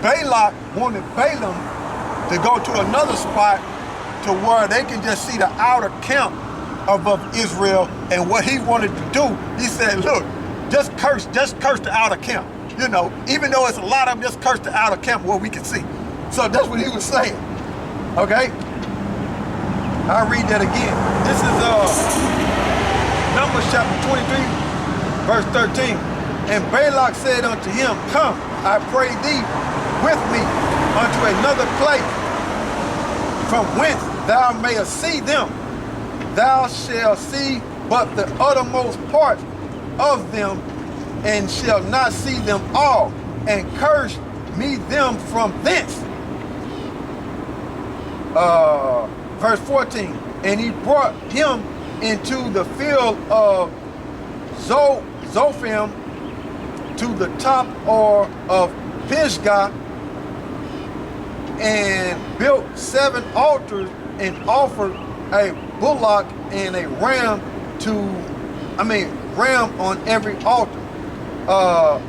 Balak wanted Balaam to go to another spot to where they can just see the outer camp of Israel. And what he wanted to do, he said, look, just curse the outer camp. You know, even though it's a lot of them, just curse the outer camp where we can see. So that's what he was saying. Okay? I'll read that again. This is Numbers chapter 23, verse 13. And Balak said unto him, come, I pray thee, with me unto another place, from whence thou mayest see them. Thou shalt see but the uttermost part of them, and shalt not see them all, and curse me them from thence. Verse 14, and he brought him into the field of Zophim to the top of Pisgah, and built 7 altars, and offered a bullock and a ram ram on every altar.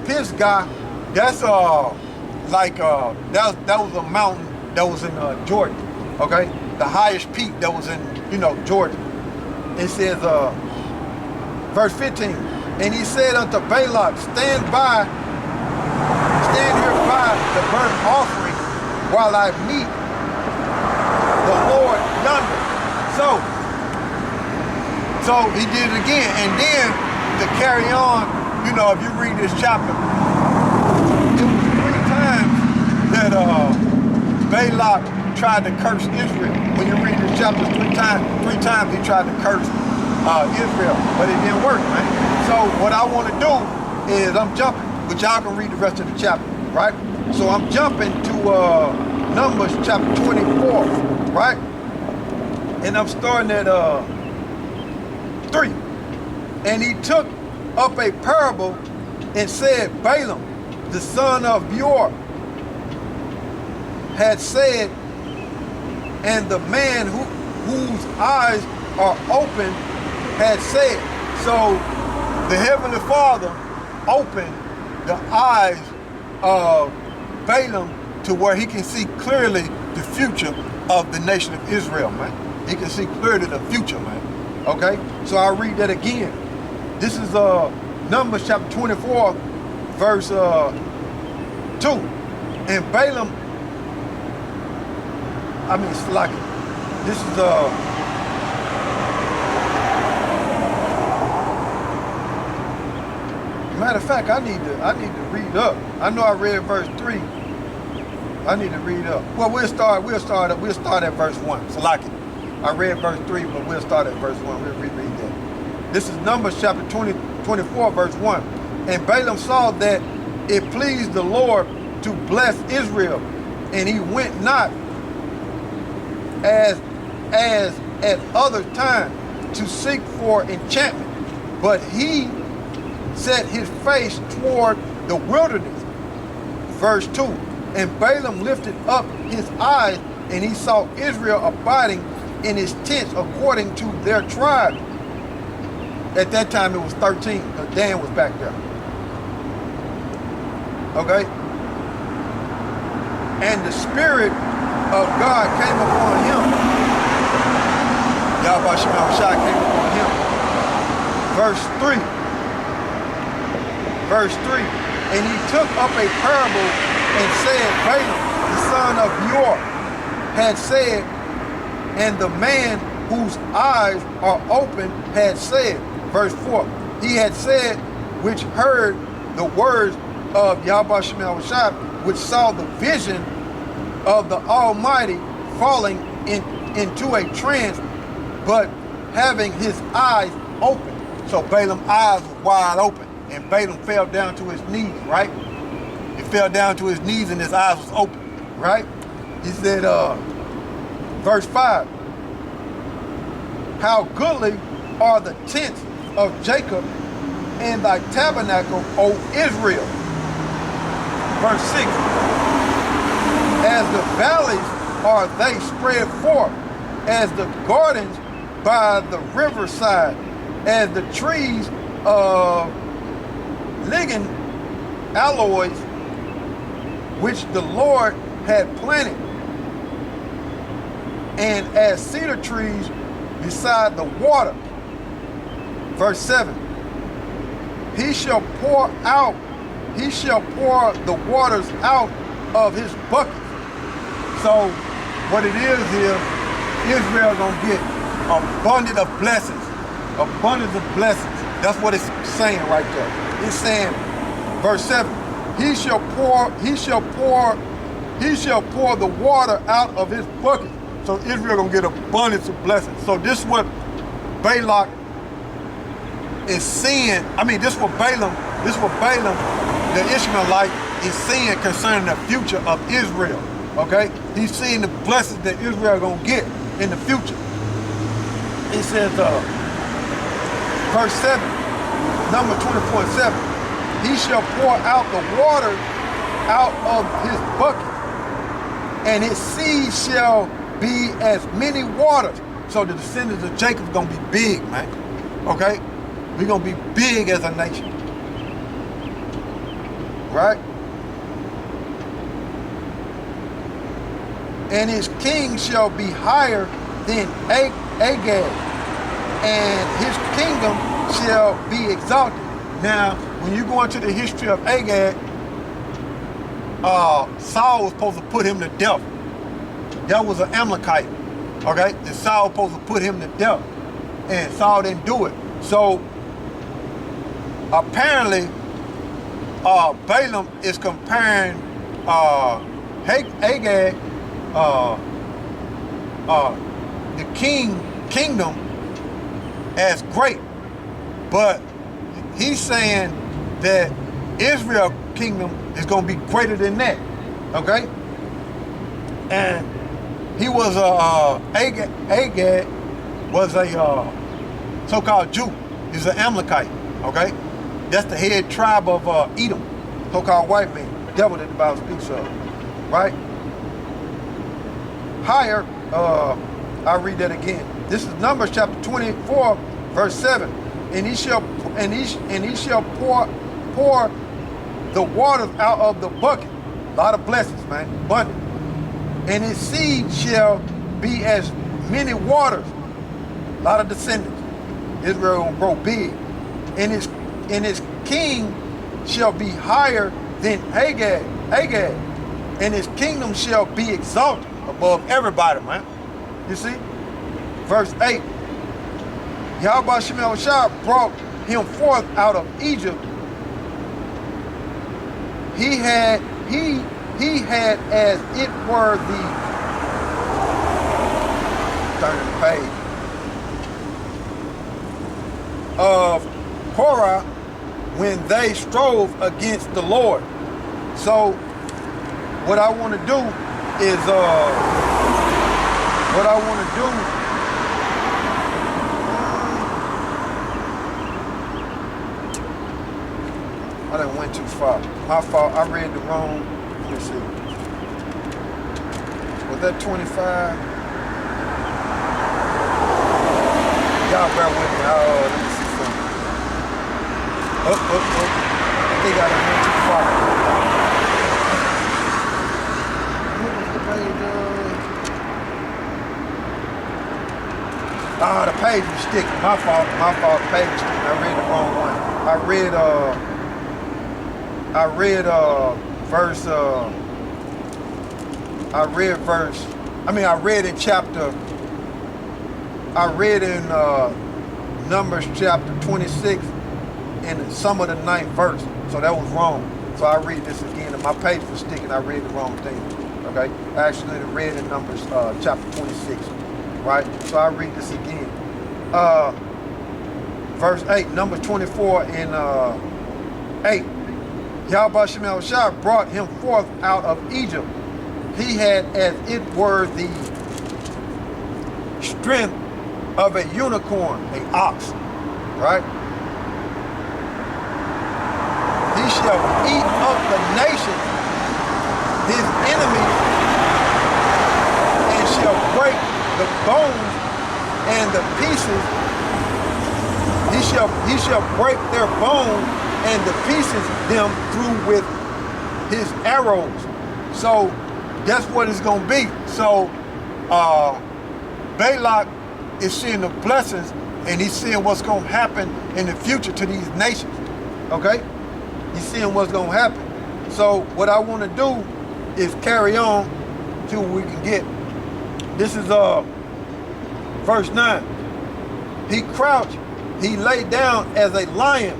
Pisgah, that's that was a mountain that was in Jordan. Okay, the highest peak that was in Jordan. It says verse 15, and he said unto Balak, stand here by the burnt offering while I meet the Lord yonder. So he did it again. And then to carry on, if you read this chapter, it was 3 times that Balak tried to curse Israel. When you read this chapter, 3 times he tried to curse Israel, but it didn't work, man. So what I want to do is I'm jumping, but y'all can read the rest of the chapter, right? So I'm jumping to Numbers chapter 24, right? And I'm starting at 3. And he took up a parable and said, Balaam, the son of Beor, had said, and the man whose eyes are open had said. So the Heavenly Father opened the eyes of Balaam to where he can see clearly the future of the nation of Israel, man. He can see clearly the future, man. Okay? So I'll read that again. This is Numbers chapter 24, verse 2. And Balaam, this is matter of fact, I need to read up. I know I read verse 3. I need to read up. Well, we'll start at verse 1. So I read verse 3, but we'll start at verse 1. We'll reread that. This is Numbers chapter 24, verse 1. And Balaam saw that it pleased the Lord to bless Israel, and he went not as at other times to seek for enchantment, but he set his face toward the wilderness. Verse 2. And Balaam lifted up his eyes, and he saw Israel abiding in his tents according to their tribe. At that time it was 13, because Dan was back there. Okay? And the Spirit of God came upon him. YAHAWASHI came upon him. Verse 3. And he took up a parable and said, Balaam, the son of Beor, had said, and the man whose eyes are open had said. Verse 4. He had said, which heard the words of YAHAWASHI, which saw the vision of the Almighty falling into a trance, but having his eyes open. So Balaam's eyes were wide open, and Balaam fell down to his knees, right? He fell down to his knees and his eyes was open, right? He said, verse 5, how goodly are the tents of Jacob and thy tabernacle, O Israel. Verse 6, as the valleys are they spread forth, as the gardens by the riverside, as the trees of ligand alloys which the Lord had planted, and as cedar trees beside the water. Verse 7, he shall pour the waters out of his bucket. So what it is Israel gonna get abundance of blessings. Abundance of blessings. That's what it's saying right there. It's saying, verse 7, he shall pour the water out of his bucket. So Israel gonna get abundance of blessings. So this is what Balak is seeing. I mean, this is what Balaam, the Ishmaelite, is seeing concerning the future of Israel. Okay? He's seeing the blessings that Israel gonna get in the future. It says, verse 7, number 24:7, he shall pour out the water out of his bucket, and his seed shall be as many waters. So the descendants of Jacob are gonna be big, man. Okay? We're gonna be big as a nation. Right? And his king shall be higher than Agag, and his kingdom shall be exalted. Now, when you go into the history of Agag, Saul was supposed to put him to death. That was an Amalekite, okay? And Saul was supposed to put him to death, and Saul didn't do it. So, apparently, Balaam is comparing Agag, the kingdom as great, but he's saying that Israel kingdom is going to be greater than that, okay? And he was Agag was a so-called Jew. He's an Amalekite, okay? That's the head tribe of Edom, so-called white man, the devil that the Bible speaks of, right? Higher, I'll read that again. This is Numbers chapter 24, verse 7. And he shall pour the waters out of the bucket. A lot of blessings, man, abundant. And his seed shall be as many waters. A lot of descendants. Israel will grow big. And his king shall be higher than Agag. And his kingdom shall be exalted above everybody, man. You see? Verse 8. YAHAWASHI brought him forth out of Egypt. He had as it were the, turn the page, of Korah when they strove against the Lord. So what I want to do is I done went too far. My fault. I read the wrong. Let me see. Was that 25? Y'all bear with me. Let me see something. I think I done went too far. What was the page? The page was sticking. My fault. The page was sticking. I read the wrong one. I read in Numbers chapter 26 and some of the 9th verse. So that was wrong. So I read this again. And my page was sticking. I read the wrong thing. Okay? I actually read in Numbers chapter 26. Right? So I read this again. Verse 8, Numbers 24 and 8. YAHAWASHI brought him forth out of Egypt. He had as it were the strength of a unicorn, an ox, right? He shall eat up the nations, his enemies, and shall break the bones and the pieces. He shall break their bones and the pieces them through with his arrows. So that's what it's going to be. So Balak is seeing the blessings, and he's seeing what's going to happen in the future to these nations. Okay? He's seeing what's going to happen. So what I want to do is carry on till we can get. This is verse 9. He crouched, he lay down as a lion,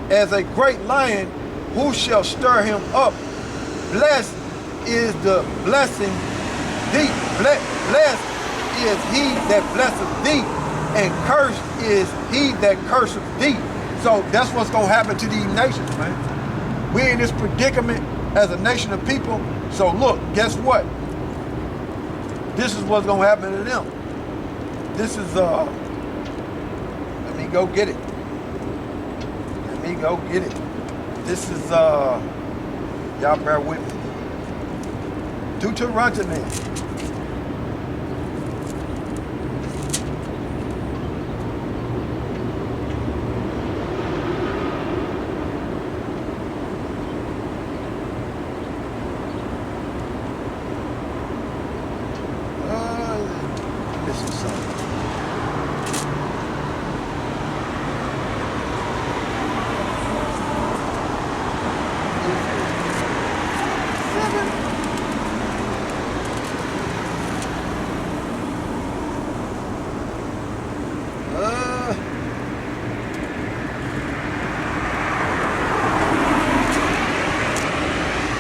as a great lion. Who shall stir him up? Blessed is the blessing thee. Blessed is he that blesseth thee, and cursed is he that curseth thee. So that's what's going to happen to these nations, man. We're in this predicament as a nation of people. So look, guess what? This is what's going to happen to them. This is, let me go get it. Let me go get it. This is, y'all bear with me. Deuteronomy.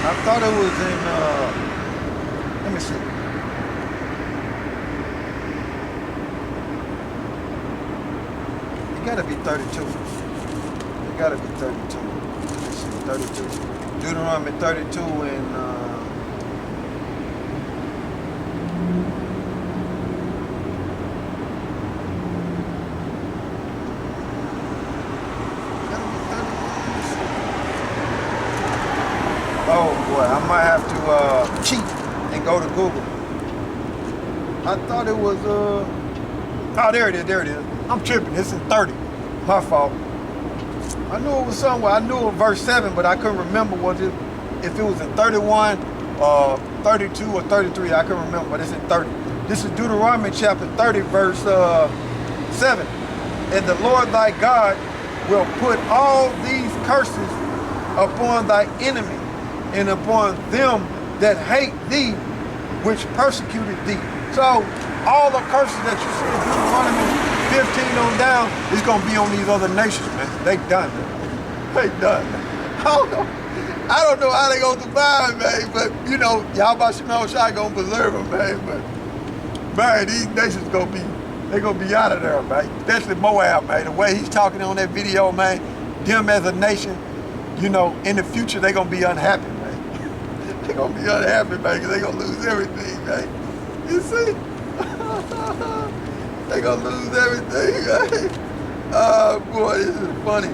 I thought it was in, let me see. It gotta be 32. It gotta be 32. Let me see, 32. Deuteronomy 32 and, oh boy, I might have to cheat and go to Google. I thought it was, oh, there it is, there it is. I'm tripping, it's in 30. My fault. I knew it was somewhere. I knew it was verse 7, but I couldn't remember if it was in 31, 32, or 33. I couldn't remember, but it's in 30. This is Deuteronomy chapter 30, verse 7. And the Lord thy God will put all these curses upon thy enemy, and upon them that hate thee, which persecuted thee. So all the curses that you see in Deuteronomy 15 on down is going to be on these other nations, man. They done. They done. I don't know how they going to survive, man, but you know, YAHAWASHI going to preserve them, man. But man, these nations going to be, they're going to be out of there, man. Especially Moab, man. The way he's talking on that video, man, them as a nation, you know, in the future, they're going to be unhappy, man. They're going to be unhappy, man, because they're going to lose everything, man. You see? They're going to lose everything, man. Oh, boy, this is funny.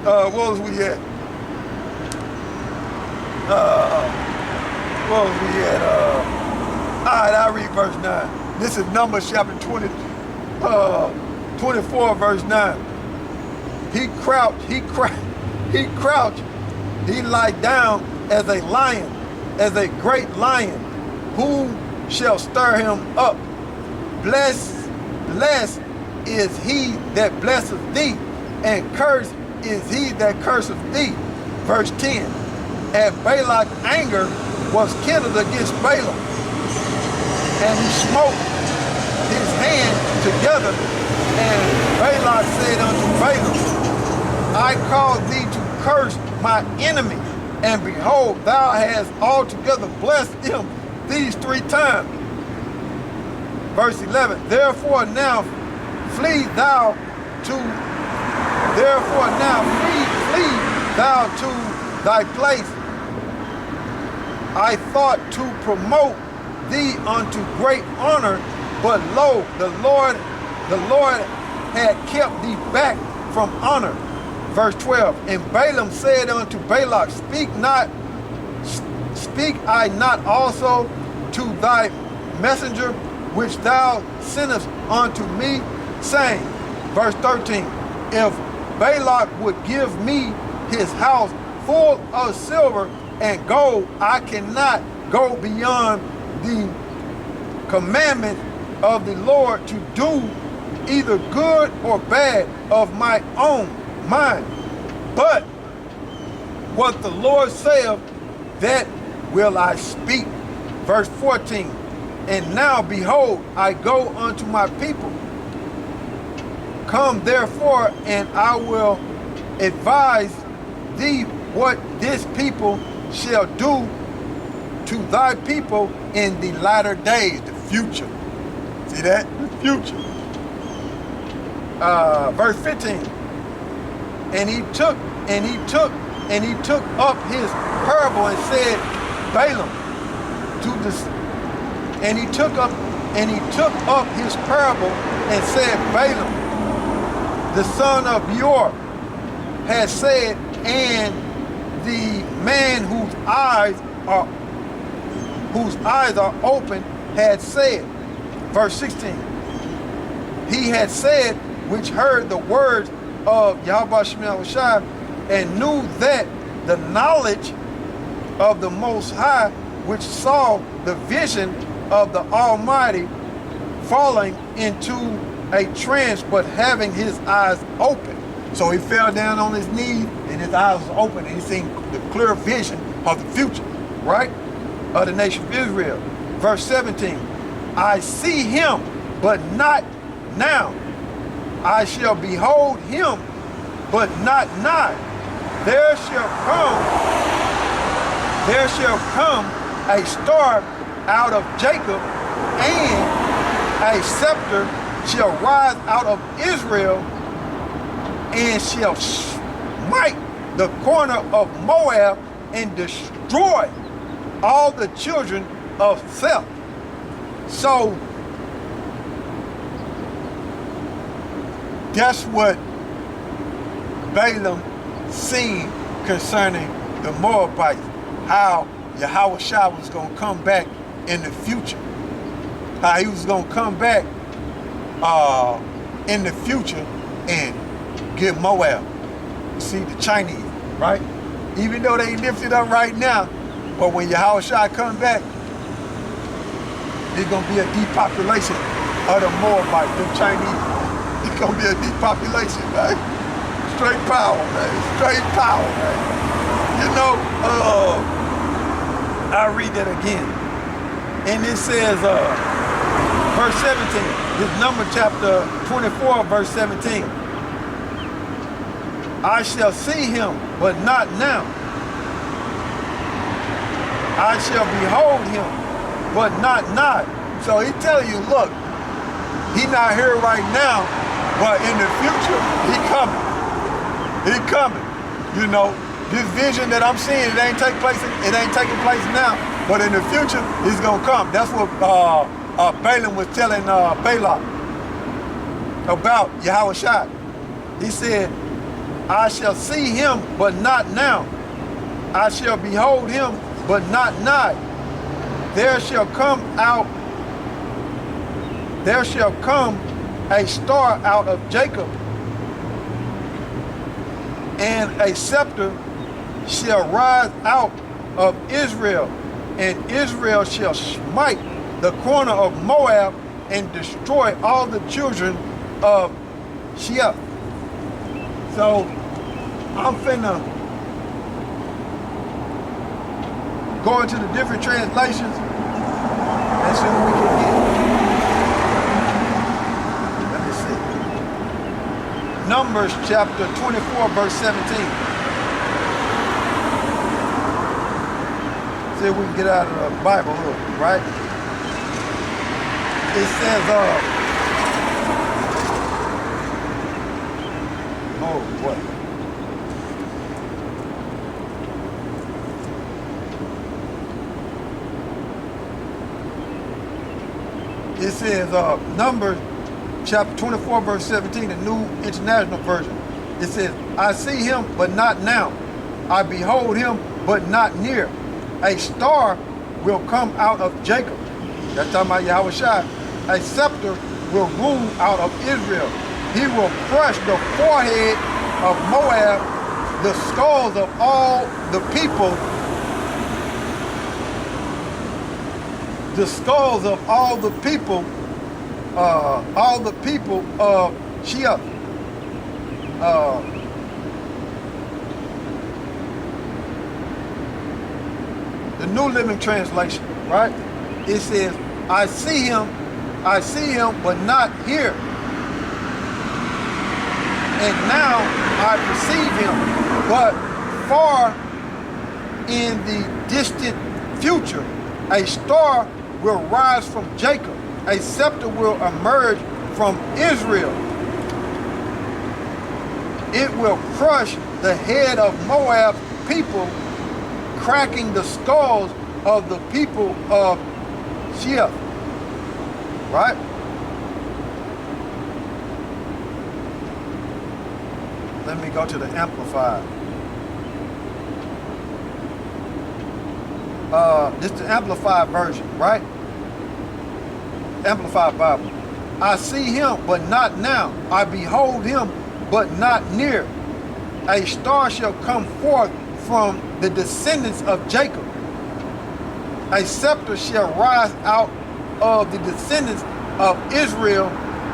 What was we at? What was we at? All right, I'll read verse 9. This is Numbers chapter 24, verse 9. He crouched, he lied down as a lion, as a great lion. Who shall stir him up? Blessed is he that blesseth thee, and cursed is he that curseth thee. Verse 10. And Balak's anger was kindled against Balaam, and he smote his hand together, and Balak said unto Balaam, I called thee to curse my enemy, and behold, thou hast altogether blessed him these 3 times. Verse 11, therefore now flee thou to thy place. I thought to promote thee unto great honor, but lo, the Lord had kept thee back from honor. Verse 12, and Balaam said unto Balak, speak I not also to thy messenger which thou sendest unto me, saying, verse 13, if Balak would give me his house full of silver and gold, I cannot go beyond the commandment of the Lord to do either good or bad of my own mind. But what the Lord saith, that will I speak. Verse 14, and now behold, I go unto my people. Come therefore, and I will advise thee what this people shall do to thy people in the latter days, the future. See that? The future. Verse 15. And he took up his parable and said, Balaam to this, and he took up his parable and said, Balaam, the son of Beor, had said, and the man whose eyes are open had said. Verse 16. He had said, which heard the words of YAHAWASHI and knew that the knowledge of the Most High, which saw the vision of the Almighty, falling into a trance, but having his eyes open. So he fell down on his knees and his eyes was open and he seen the clear vision of the future, right? Of the nation of Israel. Verse 17, I see him, but not now. I shall behold him, but not nigh. There shall come a star out of Jacob, and a scepter shall rise out of Israel, and shall smite the corner of Moab and destroy all the children of Seth. So that's what Balaam seen concerning the Moabites, how Yahawashi was going to come back in the future, how he was going to come back in the future and get Moab. You see, the Chinese, right? Even though they lifted up right now, but when Yahawashi come back, there's going to be a depopulation of the Moabites, the Chinese. It's going to be a depopulation, right? Straight power, man. Straight power, man. You know, I'll read that again. And it says, verse 17, this number chapter 24, verse 17. I shall see him, but not now. I shall behold him, but not nigh. So he's telling you, look, he's not here right now, but in the future, he coming. He coming. You know, this vision that I'm seeing, it ain't taking place now, but in the future, he's gonna come. That's what Balaam was telling Balak about Yahawashi. He said, I shall see him, but not now. I shall behold him, but not nigh. There shall come a star out of Jacob, and a scepter shall rise out of Israel, and Israel shall smite the corner of Moab and destroy all the children of Sheth. So I'm finna go into the different translations and see what we can get. Let me see. Numbers chapter 24, verse 17. See if we can get out of the Bible, right? It says, oh boy. It says, Numbers chapter 24, verse 17, the New International Version. It says, I see him, but not now. I behold him, but not near. A star will come out of Jacob. That's talking about Yahawashi. A scepter will rule out of Israel. He will crush the forehead of Moab, the skulls of all the people the skulls of all the people of Shia. The New Living Translation, right? It says, I see him, but not here. And now I perceive him, but far in the distant future, a star will rise from Jacob, a scepter will emerge from Israel. It will crush the head of Moab's people, cracking the skulls of the people of Shia. Right? Let me go to the Amplified. This is the Amplified version, right? Amplified Bible. I see him, but not now. I behold him, but not near. A star shall come forth from the descendants of Jacob. A scepter shall rise out of the descendants of Israel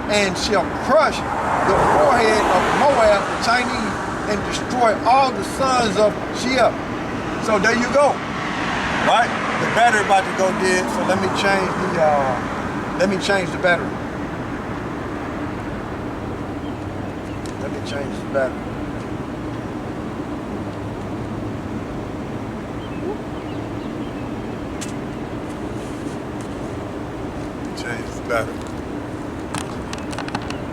and shall crush the forehead of Moab, the Chinese, and destroy all the sons of Shia. So there you go. Right? The battery about to go dead, so let me change the battery. Let me change the battery. Change the battery.